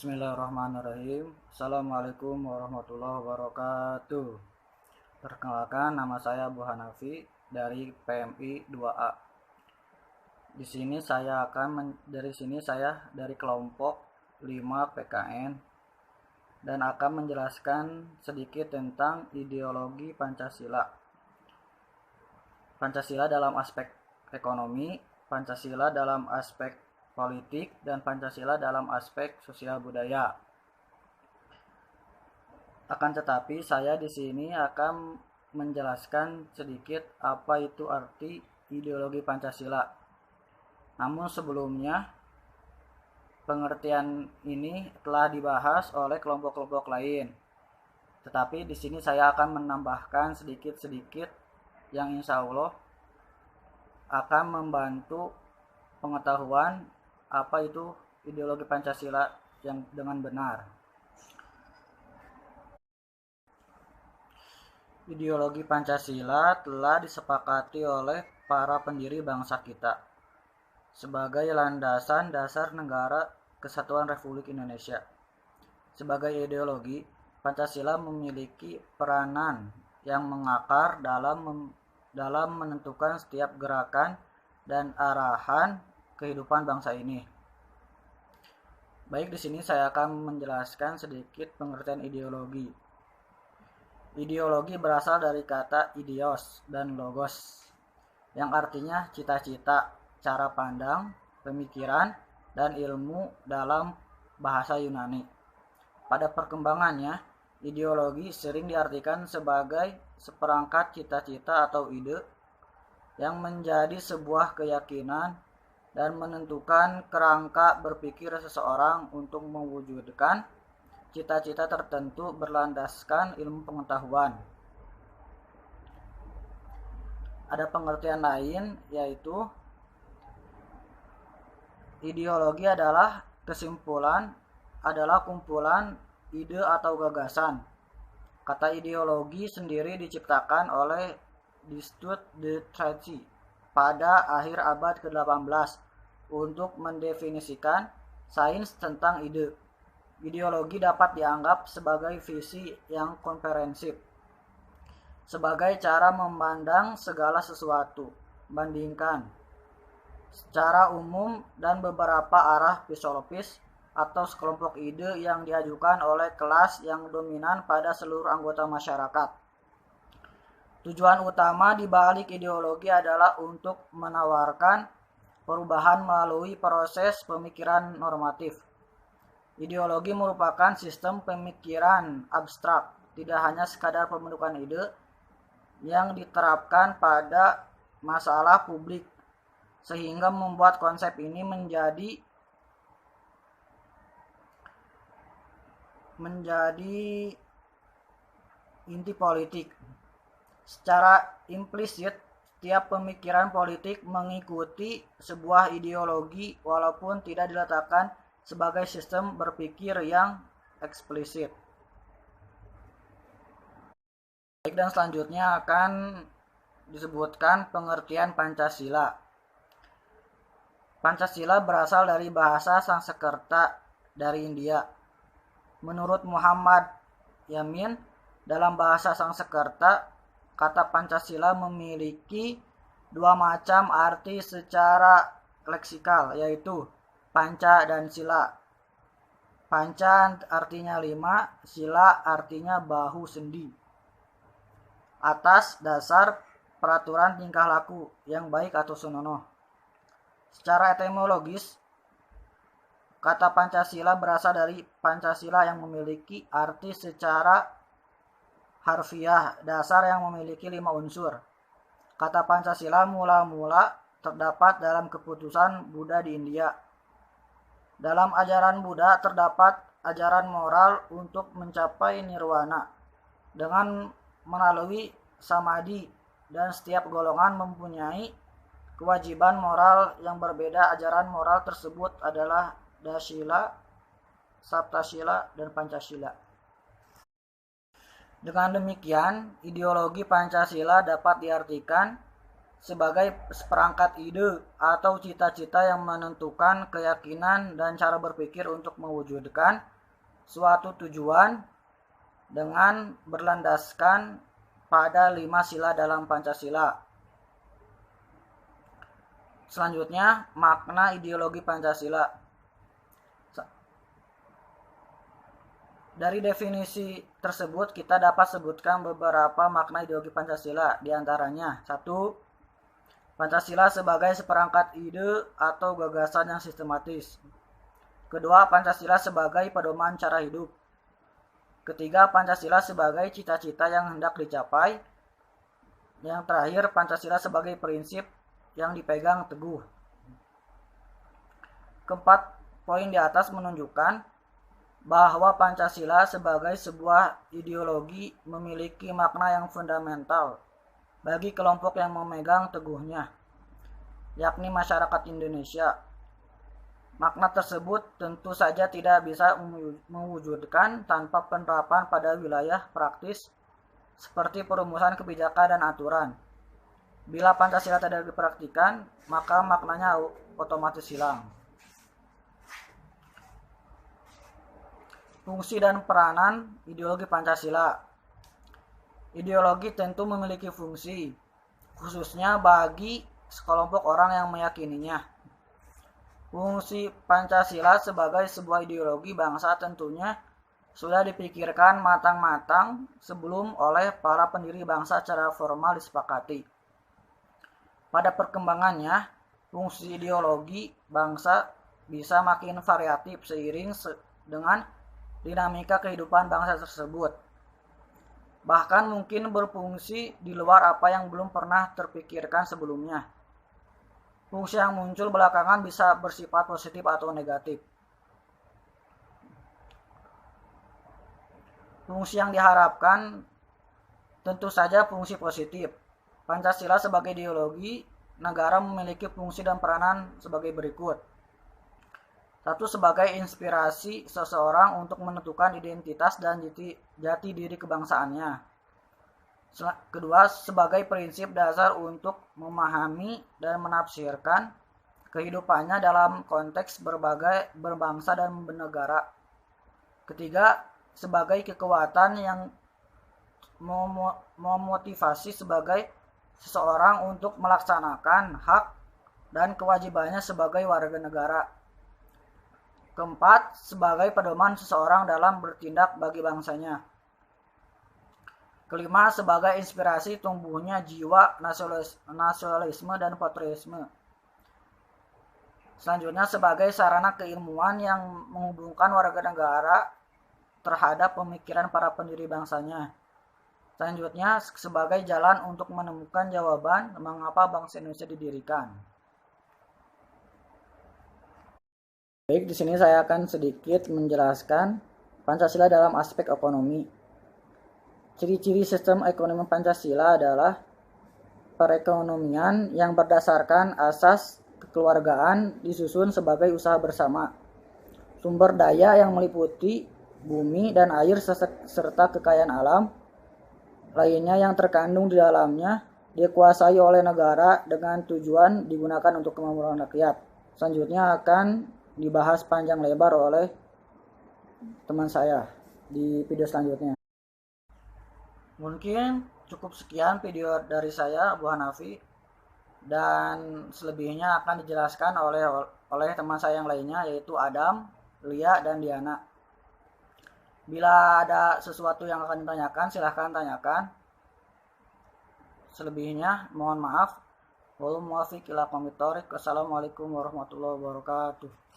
Bismillahirrahmanirrahim. Assalamualaikum warahmatullahi wabarakatuh. Perkenalkan, nama saya Bu Hanafi dari PMI 2A. Dari sini saya dari kelompok 5 PKN dan akan menjelaskan sedikit tentang ideologi Pancasila. Pancasila dalam aspek ekonomi, Pancasila dalam aspek politik, dan Pancasila dalam aspek sosial budaya. Akan tetapi saya di sini akan menjelaskan sedikit apa itu arti ideologi Pancasila. Namun sebelumnya, pengertian ini telah dibahas oleh kelompok-kelompok lain. Tetapi di sini saya akan menambahkan sedikit-sedikit yang insya Allah akan membantu pengetahuan apa itu ideologi Pancasila yang dengan benar. Ideologi Pancasila telah disepakati oleh para pendiri bangsa kita sebagai landasan dasar negara Kesatuan Republik Indonesia. Sebagai ideologi, Pancasila memiliki peranan yang mengakar dalam menentukan setiap gerakan dan arahan kehidupan bangsa ini. Baik, di sini saya akan menjelaskan sedikit pengertian ideologi. Ideologi berasal dari kata idios dan logos, yang artinya cita-cita, cara pandang, pemikiran, dan ilmu dalam bahasa Yunani. Pada perkembangannya, ideologi sering diartikan sebagai seperangkat cita-cita atau ide yang menjadi sebuah keyakinan dan menentukan kerangka berpikir seseorang untuk mewujudkan cita-cita tertentu berlandaskan ilmu pengetahuan. Ada pengertian lain, yaitu ideologi adalah kumpulan ide atau gagasan. Kata ideologi sendiri diciptakan oleh Descartes de Tracy pada akhir abad ke-18 untuk mendefinisikan sains tentang ide. Ideologi dapat dianggap sebagai visi yang komprehensif, sebagai cara memandang segala sesuatu, membandingkan secara umum dan beberapa arah filosofis atau sekelompok ide yang diajukan oleh kelas yang dominan pada seluruh anggota masyarakat. Tujuan utama di balik ideologi adalah untuk menawarkan perubahan melalui proses pemikiran normatif. Ideologi merupakan sistem pemikiran abstrak, tidak hanya sekadar pembentukan ide yang diterapkan pada masalah publik, sehingga membuat konsep ini menjadi inti politik. Secara implisit, setiap pemikiran politik mengikuti sebuah ideologi walaupun tidak diletakkan sebagai sistem berpikir yang eksplisit. Baik, dan selanjutnya akan disebutkan pengertian Pancasila. Pancasila berasal dari bahasa Sanskerta dari India. Menurut Muhammad Yamin, dalam bahasa Sanskerta, kata Pancasila memiliki dua macam arti secara leksikal, yaitu panca dan sila. Panca artinya 5, sila artinya bahu sendi. Atas dasar peraturan tingkah laku yang baik atau senonoh. Secara etimologis, kata Pancasila berasal dari Pancasila yang memiliki arti secara harfiah dasar yang memiliki 5 unsur. Kata Pancasila mula-mula terdapat dalam keputusan Buddha di India. Dalam ajaran Buddha terdapat ajaran moral untuk mencapai nirwana dengan melalui samadhi, dan setiap golongan mempunyai kewajiban moral yang berbeda. Ajaran moral tersebut adalah Dasila, Saptasila, dan Pancasila. Dengan demikian, ideologi Pancasila dapat diartikan sebagai seperangkat ide atau cita-cita yang menentukan keyakinan dan cara berpikir untuk mewujudkan suatu tujuan dengan berlandaskan pada 5 sila dalam Pancasila. Selanjutnya, makna ideologi Pancasila. Dari definisi tersebut kita dapat sebutkan beberapa makna ideologi Pancasila, diantaranya 1. Pancasila sebagai seperangkat ide atau gagasan yang sistematis. Kedua, Pancasila sebagai pedoman cara hidup. Ketiga, Pancasila sebagai cita-cita yang hendak dicapai. Yang terakhir, Pancasila sebagai prinsip yang dipegang teguh. Keempat poin di atas menunjukkan bahwa Pancasila sebagai sebuah ideologi memiliki makna yang fundamental bagi kelompok yang memegang teguhnya, yakni masyarakat Indonesia. Makna tersebut tentu saja tidak bisa mewujudkan tanpa penerapan pada wilayah praktis seperti perumusan kebijakan dan aturan. Bila Pancasila tidak dipraktikkan, maka maknanya otomatis hilang. Fungsi dan peranan ideologi Pancasila. Ideologi tentu memiliki fungsi, khususnya bagi sekelompok orang yang meyakininya. Fungsi Pancasila sebagai sebuah ideologi bangsa tentunya sudah dipikirkan matang-matang sebelum oleh para pendiri bangsa secara formal disepakati. Pada perkembangannya, fungsi ideologi bangsa bisa makin variatif seiring dengan dinamika kehidupan bangsa tersebut. Bahkan mungkin berfungsi di luar apa yang belum pernah terpikirkan sebelumnya. Fungsi yang muncul belakangan bisa bersifat positif atau negatif. Fungsi yang diharapkan tentu saja fungsi positif. Pancasila sebagai ideologi negara memiliki fungsi dan peranan sebagai berikut. 1. Sebagai inspirasi seseorang untuk menentukan identitas dan jati diri kebangsaannya. Kedua, sebagai prinsip dasar untuk memahami dan menafsirkan kehidupannya dalam konteks berbangsa dan bernegara. Ketiga, sebagai kekuatan yang memotivasi sebagai seseorang untuk melaksanakan hak dan kewajibannya sebagai warga negara. Keempat, sebagai pedoman seseorang dalam bertindak bagi bangsanya. Kelima, sebagai inspirasi tumbuhnya jiwa nasionalisme dan patriotisme. Selanjutnya, sebagai sarana keilmuan yang menghubungkan warga negara terhadap pemikiran para pendiri bangsanya. Selanjutnya, sebagai jalan untuk menemukan jawaban mengapa bangsa Indonesia didirikan. Baik, di sini saya akan sedikit menjelaskan Pancasila dalam aspek ekonomi. Ciri-ciri sistem ekonomi Pancasila adalah perekonomian yang berdasarkan asas kekeluargaan disusun sebagai usaha bersama. Sumber daya yang meliputi bumi dan air serta kekayaan alam lainnya yang terkandung di dalamnya dikuasai oleh negara dengan tujuan digunakan untuk kemakmuran rakyat. Selanjutnya akan dibahas panjang lebar oleh teman saya di video selanjutnya. Mungkin cukup sekian video dari saya, Bu Hanafi, dan selebihnya akan dijelaskan oleh teman saya yang lainnya, yaitu Adam, Lia, dan Diana. Bila ada sesuatu yang akan ditanyakan, silahkan tanyakan. Selebihnya mohon maaf. Wassalamualaikum warahmatullahi wabarakatuh.